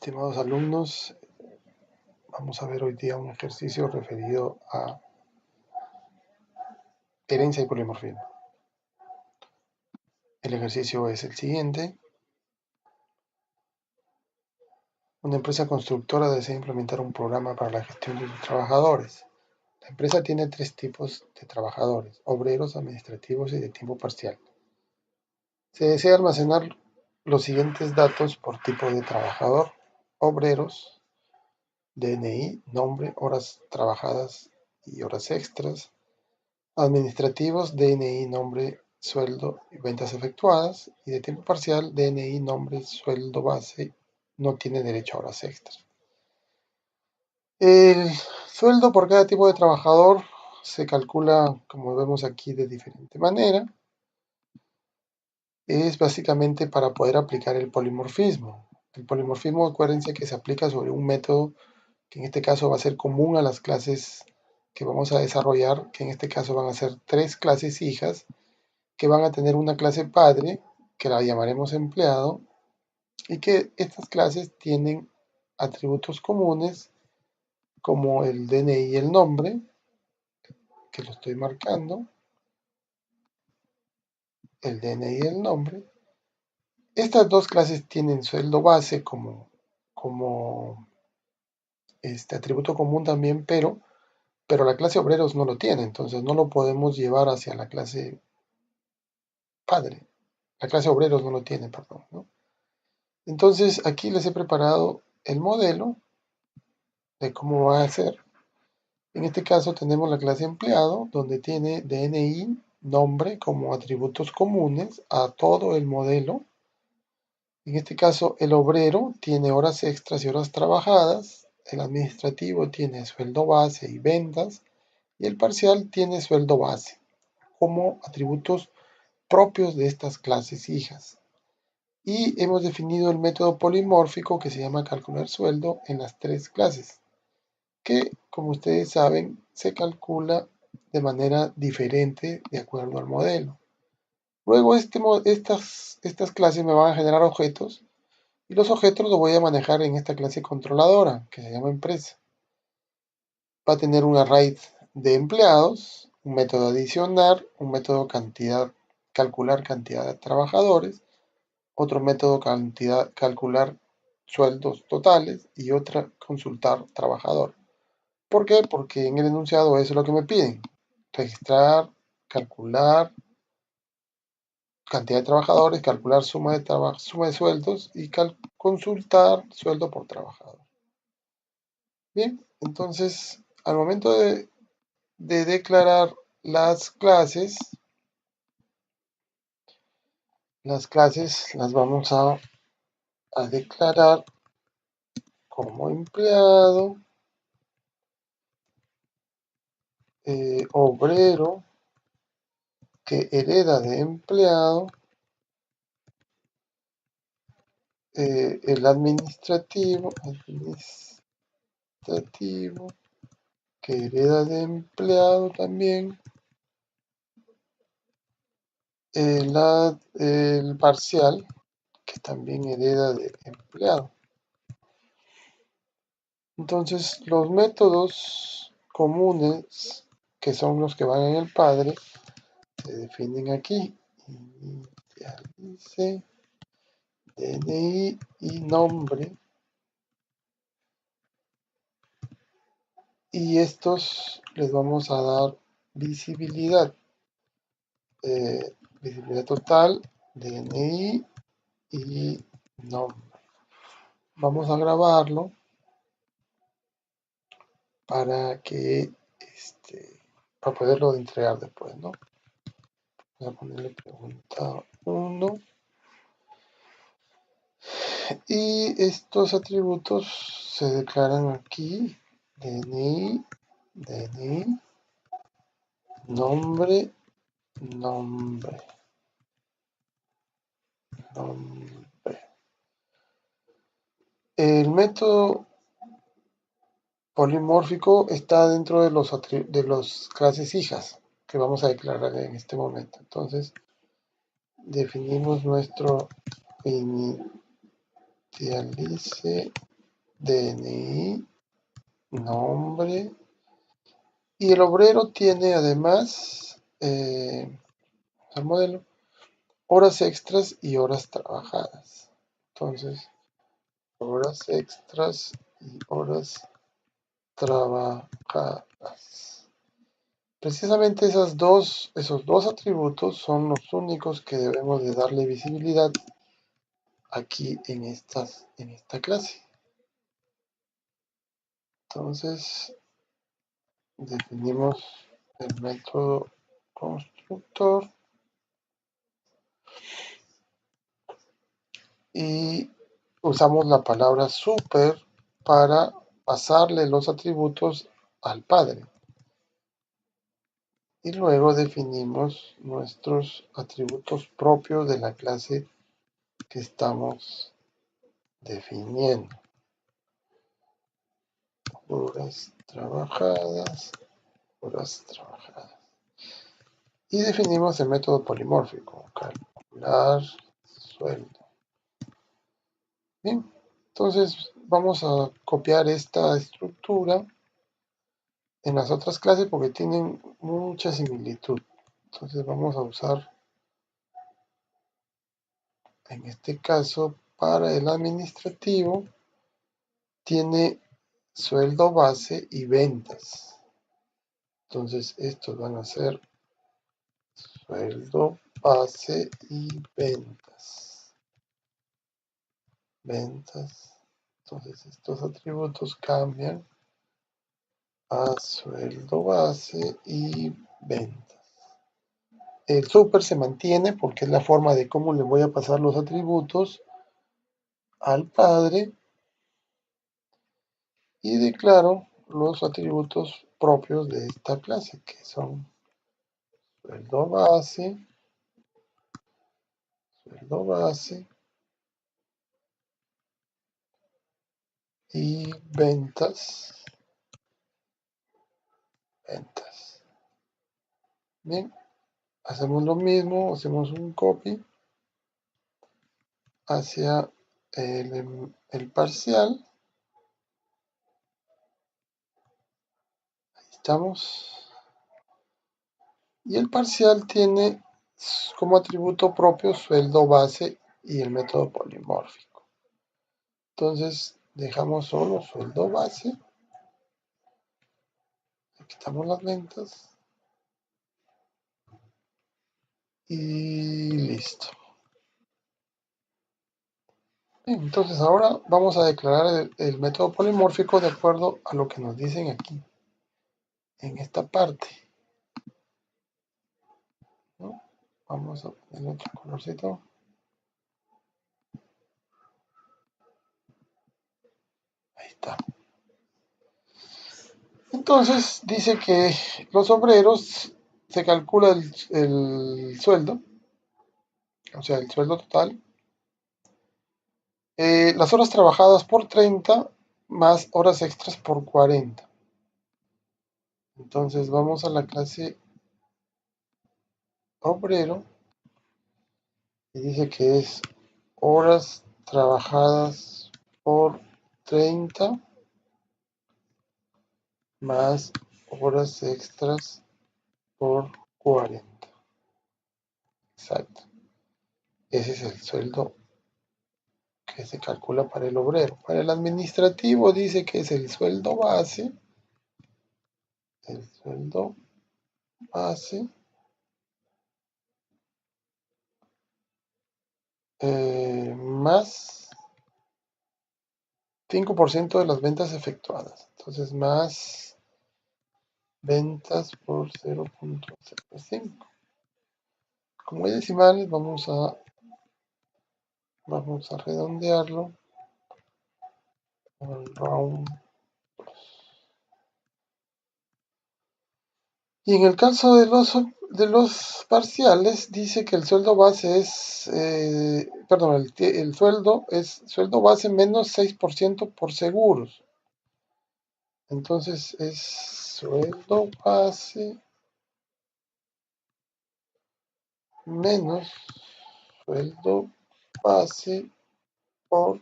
Estimados alumnos, vamos a ver hoy día un ejercicio referido a herencia y polimorfismo. El ejercicio es el siguiente. Una empresa constructora desea implementar un programa para la gestión de sus trabajadores. La empresa tiene 3 tipos de trabajadores: obreros, administrativos y de tiempo parcial. Se desea almacenar los siguientes datos por tipo de trabajador: obreros, DNI, nombre, horas trabajadas y horas extras; administrativos, DNI, nombre, sueldo y ventas efectuadas; y de tiempo parcial, DNI, nombre, sueldo base, no tiene derecho a horas extras. El sueldo por cada tipo de trabajador se calcula, como vemos aquí, de diferente manera. Es básicamente para poder aplicar el polimorfismo. El polimorfismo, acuérdense que se aplica sobre un método que en este caso va a ser común a las clases que vamos a desarrollar, que en este caso van a ser 3 clases hijas, que van a tener una clase padre, que la llamaremos empleado, y que estas clases tienen atributos comunes como el DNI y el nombre, que lo estoy marcando, el DNI y el nombre. Estas 2 clases tienen sueldo base como atributo común también, pero la clase obreros no lo tiene, entonces no lo podemos llevar hacia la clase padre. La clase obreros no lo tiene, perdón, ¿no? Entonces aquí les he preparado el modelo de cómo va a ser. En este caso tenemos la clase empleado, donde tiene DNI, nombre como atributos comunes a todo el modelo. En este caso el obrero tiene horas extras y horas trabajadas, el administrativo tiene sueldo base y ventas, y el parcial tiene sueldo base como atributos propios de estas clases hijas. Y hemos definido el método polimórfico que se llama calcular sueldo en las 3 clases, que, como ustedes saben, se calcula de manera diferente de acuerdo al modelo. Luego estas clases me van a generar objetos, y los objetos los voy a manejar en esta clase controladora, que se llama empresa. Va a tener un array de empleados, un método adicionar, un método calcular cantidad de trabajadores, otro método calcular sueldos totales y otra consultar trabajador. ¿Por qué? Porque en el enunciado eso es lo que me piden: registrar, calcular cantidad de trabajadores, calcular suma de sueldos y consultar sueldo por trabajador. Bien, entonces al momento de declarar las clases las vamos a declarar como empleado, obrero que hereda de empleado, el administrativo que hereda de empleado también, el parcial que también hereda de empleado. Entonces los métodos comunes, que son los que van en el padre, se definen aquí: inicialice, DNI y nombre. Y estos les vamos a dar visibilidad. Visibilidad total, DNI y nombre. Vamos a grabarlo para que para poderlo entregar después, ¿no? Voy a ponerle pregunta 1. Y estos atributos se declaran aquí: DNI, nombre, nombre. El método polimórfico está dentro de los clases hijas que vamos a declarar en este momento. Entonces definimos nuestro inicialize DNI, nombre, y el obrero tiene además el modelo, horas extras y horas trabajadas. Entonces, horas extras y horas trabajadas. Precisamente esos dos atributos son los únicos que debemos de darle visibilidad aquí en esta clase. Entonces, definimos el método constructor y usamos la palabra super para pasarle los atributos al padre. Y luego definimos nuestros atributos propios de la clase que estamos definiendo. Horas trabajadas, horas trabajadas. Y definimos el método polimórfico, calcular sueldo. Bien, entonces vamos a copiar esta estructura en las otras clases porque tienen mucha similitud. Entonces vamos a usar, en este caso, para el administrativo, tiene sueldo base y ventas. Entonces estos van a ser sueldo base y ventas. Ventas. Entonces estos atributos cambian a sueldo base y ventas. El super se mantiene porque es la forma de cómo le voy a pasar los atributos al padre y declaro los atributos propios de esta clase, que son sueldo base y ventas. Bien, hacemos lo mismo, hacemos un copy hacia el parcial. Ahí estamos. Y el parcial tiene como atributo propio sueldo base y el método polimórfico. Entonces dejamos solo sueldo base. Quitamos las ventas. Y listo. Bien, entonces ahora vamos a declarar el método polimórfico de acuerdo a lo que nos dicen aquí, en esta parte, ¿no? Vamos a poner otro colorcito. Ahí está. Entonces dice que los obreros se calcula el sueldo, o sea, el sueldo total, las horas trabajadas por 30 más horas extras por 40. Entonces vamos a la clase obrero y dice que es horas trabajadas por 30 más horas extras por 40. Exacto. Ese es el sueldo que se calcula para el obrero. Para el administrativo dice que es el sueldo base más 5% de las ventas efectuadas. Entonces, más ventas por 0.05. Como hay decimales, vamos a redondearlo al round. Y en el caso de los parciales, dice que el sueldo base es, el sueldo es sueldo base menos 6% por seguros. Entonces es sueldo base menos sueldo base por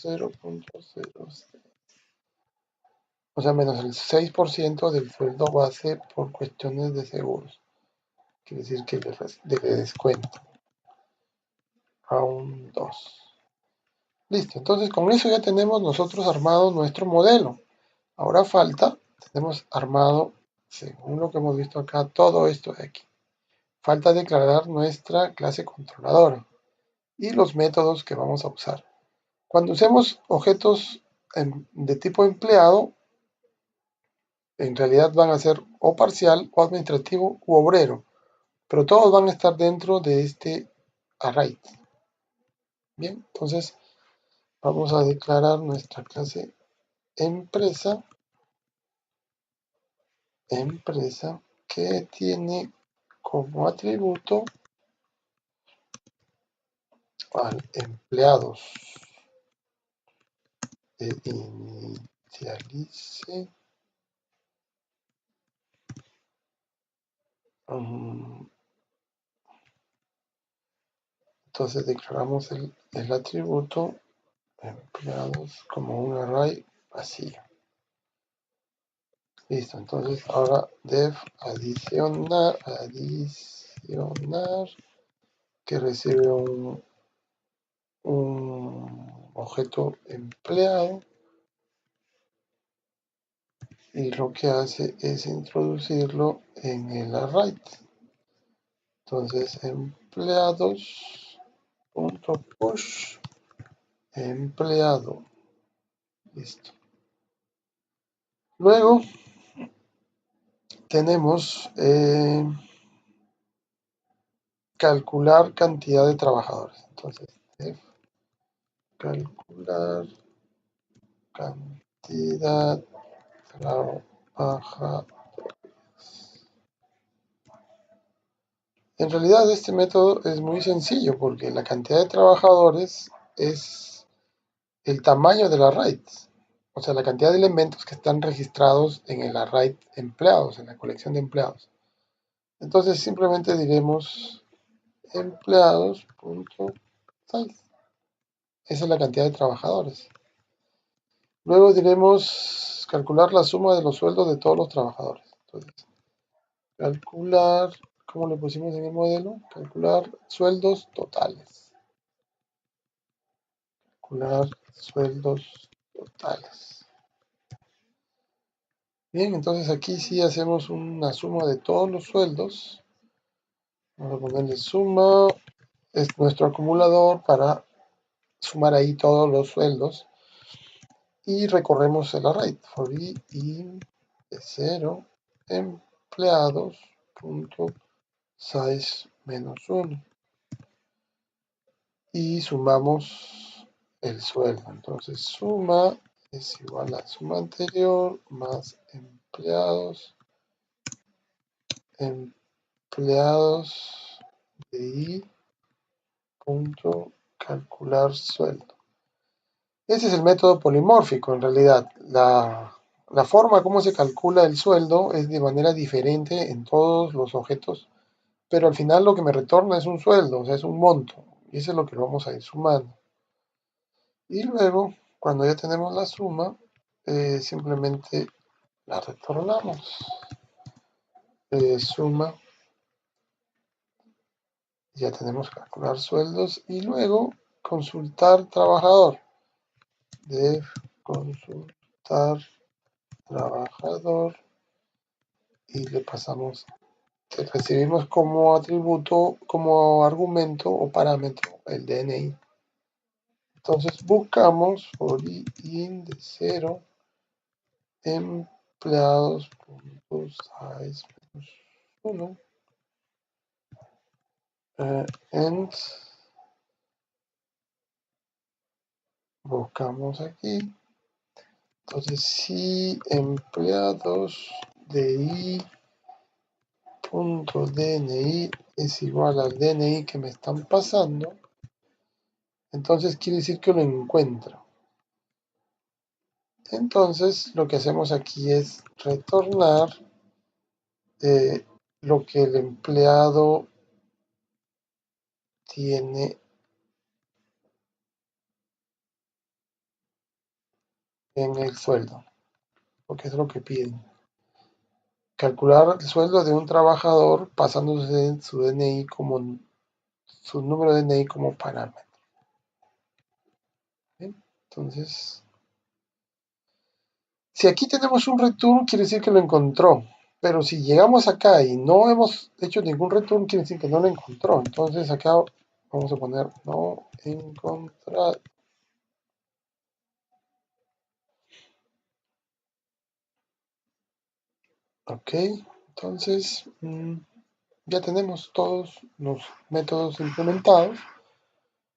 0.06. O sea, menos el 6% del sueldo base por cuestiones de seguros. Quiere decir que le descuento a un 2. Listo, entonces con eso ya tenemos nosotros armado nuestro modelo. Ahora falta, tenemos armado, según lo que hemos visto acá, todo esto de aquí. Falta declarar nuestra clase controladora y los métodos que vamos a usar. Cuando usemos objetos de tipo empleado, en realidad van a ser o parcial, o administrativo, u obrero, pero todos van a estar dentro de este array. Bien, entonces vamos a declarar nuestra clase empresa, que tiene como atributo al empleados. Inicialice. Entonces declaramos el atributo empleados como un array vacío. Listo, entonces ahora def adicionar que recibe un objeto empleado y lo que hace es introducirlo en el array. Entonces empleados.push empleado. Listo. Luego tenemos calcular cantidad de trabajadores. Entonces, calcular cantidad de trabajadores. En realidad este método es muy sencillo porque la cantidad de trabajadores es el tamaño del array. O sea, la cantidad de elementos que están registrados en el array empleados, en la colección de empleados. Entonces simplemente diremos empleados.size. Esa es la cantidad de trabajadores. Luego diremos calcular la suma de los sueldos de todos los trabajadores. Entonces, calcular, ¿cómo le pusimos en el modelo? Calcular sueldos totales. Calcular sueldos totales. Bien, entonces aquí sí hacemos una suma de todos los sueldos. Vamos a ponerle suma, es nuestro acumulador para sumar ahí todos los sueldos. Y recorremos el array. For i in de 0 empleados punto size menos 1 y sumamos el sueldo. Entonces suma es igual a suma anterior más empleados de i punto calcular sueldo. Ese es el método polimórfico en realidad. La forma como se calcula el sueldo es de manera diferente en todos los objetos, pero al final lo que me retorna es un sueldo, o sea, es un monto, y eso es lo que vamos a ir sumando. Y luego, cuando ya tenemos la suma, simplemente la retornamos. Suma, ya tenemos que calcular sueldos, y luego consultar trabajador. Def consultar trabajador y le pasamos, recibimos como atributo, como argumento o parámetro el DNI. Entonces buscamos for i in de 0 empleados.size menos 1 and buscamos aquí. Entonces si empleados de i punto DNI es igual al DNI que me están pasando, entonces quiere decir que lo encuentro. Entonces lo que hacemos aquí es retornar lo que el empleado tiene en el sueldo. porque es lo que piden. Calcular el sueldo de un trabajador pasando su DNI como su número de DNI como parámetro. ¿Bien? Entonces, si aquí tenemos un return, quiere decir que lo encontró. Pero si llegamos acá y no hemos hecho ningún return, quiere decir que no lo encontró. Entonces acá vamos a poner no encontrar. Ok, entonces ya tenemos todos los métodos implementados.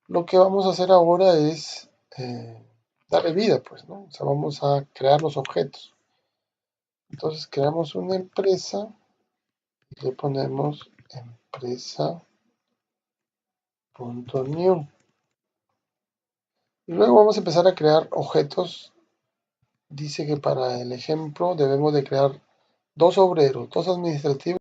Lo que vamos a hacer ahora es darle vida, pues, ¿no? O sea, vamos a crear los objetos. Entonces creamos una empresa y le ponemos empresa.new. Y luego vamos a empezar a crear objetos. Dice que para el ejemplo debemos de crear 2 obreros, 2 administrativos